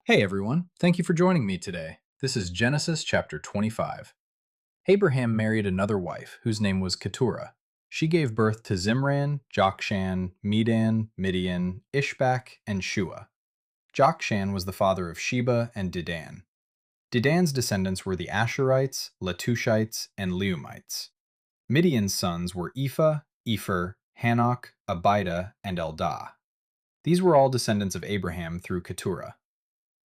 Hey everyone, thank you for joining me today. This is Genesis chapter 25. Abraham married another wife whose name was Keturah. She gave birth to Zimran, Jokshan, Medan, Midian, Ishbak, and Shua. Jokshan was the father of Sheba and Dedan. Dedan's descendants were the Asherites, Letushites, and Leumites. Midian's sons were Ephah, Epher, Hanok, Abida, and Eldah. These were all descendants of Abraham through Keturah.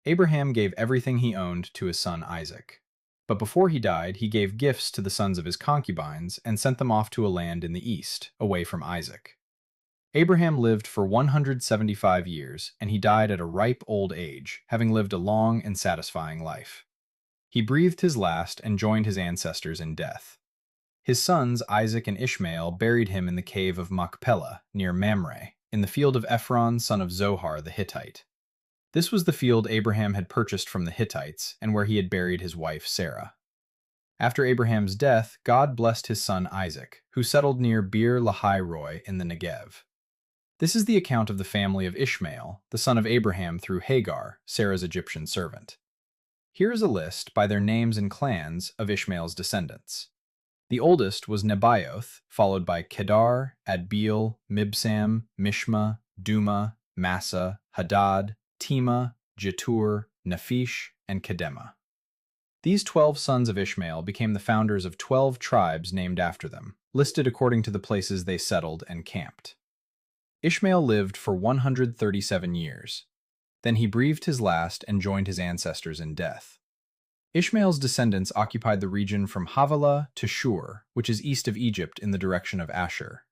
Abraham gave everything he owned to his son Isaac. But before he died, he gave gifts to the sons of his concubines and sent them off to a land in the east, away from Isaac. Abraham lived for 175 years, and he died at a ripe old age, having lived a long and satisfying life. He breathed his last and joined his ancestors in death. His sons Isaac and Ishmael buried him in the cave of Machpelah, near Mamre, in the field of Ephron, son of Zohar the Hittite. This was the field Abraham had purchased from the Hittites and where he had buried his wife Sarah. After Abraham's death, God blessed his son Isaac, who settled near Beer Lahai Roi in the Negev. This is the account of the family of Ishmael, the son of Abraham through Hagar, Sarah's Egyptian servant. Here is a list, by their names and clans, of Ishmael's descendants. The oldest was Nebaioth, followed by Kedar, Adbeel, Mibsam, Mishma, Duma, Massa, Hadad, Tema, Jetur, Nephish, and Kedema. These 12 sons of Ishmael became the founders of 12 tribes named after them, listed according to the places they settled and camped. Ishmael lived for 137 years. Then he breathed his last and joined his ancestors in death. Ishmael's descendants occupied the region from Havilah to Shur, which is east of Egypt in the direction of Ashur.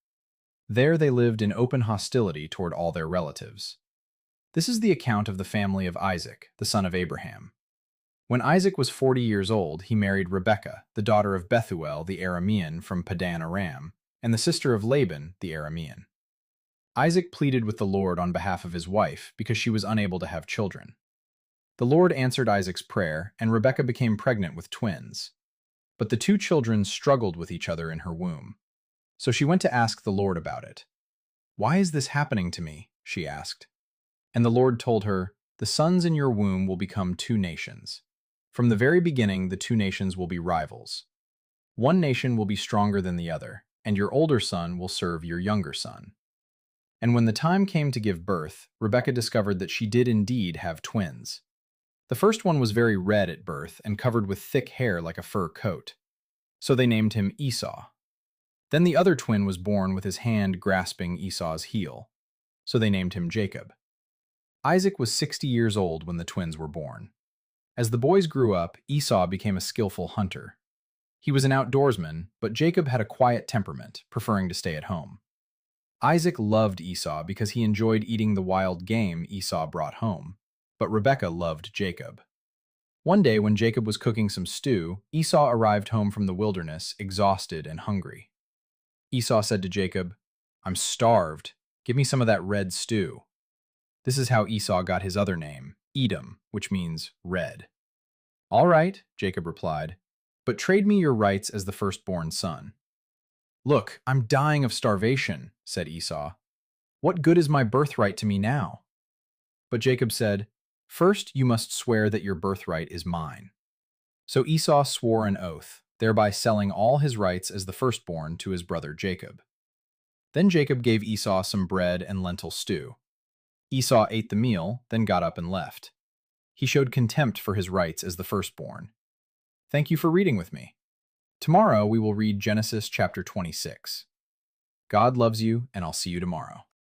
There they lived in open hostility toward all their relatives. This is the account of the family of Isaac, the son of Abraham. When Isaac was 40 years old, he married Rebekah, the daughter of Bethuel the Aramean from Padan Aram, and the sister of Laban the Aramean. Isaac pleaded with the Lord on behalf of his wife because she was unable to have children. The Lord answered Isaac's prayer, and Rebekah became pregnant with twins. But the two children struggled with each other in her womb. So she went to ask the Lord about it. "Why is this happening to me?" she asked. And the Lord told her, "The sons in your womb will become two nations. From the very beginning, the two nations will be rivals. One nation will be stronger than the other, and your older son will serve your younger son." And when the time came to give birth, Rebekah discovered that she did indeed have twins. The first one was very red at birth and covered with thick hair like a fur coat. So they named him Esau. Then the other twin was born with his hand grasping Esau's heel. So they named him Jacob. Isaac was 60 years old when the twins were born. As the boys grew up, Esau became a skillful hunter. He was an outdoorsman, but Jacob had a quiet temperament, preferring to stay at home. Isaac loved Esau because he enjoyed eating the wild game Esau brought home, but Rebekah loved Jacob. One day when Jacob was cooking some stew, Esau arrived home from the wilderness, exhausted and hungry. Esau said to Jacob, "I'm starved. Give me some of that red stew." This is how Esau got his other name, Edom, which means red. "All right," Jacob replied, "but trade me your rights as the firstborn son." "Look, I'm dying of starvation," said Esau. "What good is my birthright to me now?" But Jacob said, "First you must swear that your birthright is mine." So Esau swore an oath, thereby selling all his rights as the firstborn to his brother Jacob. Then Jacob gave Esau some bread and lentil stew. Esau ate the meal, then got up and left. He showed contempt for his rights as the firstborn. Thank you for reading with me. Tomorrow we will read Genesis chapter 26. God loves you, and I'll see you tomorrow.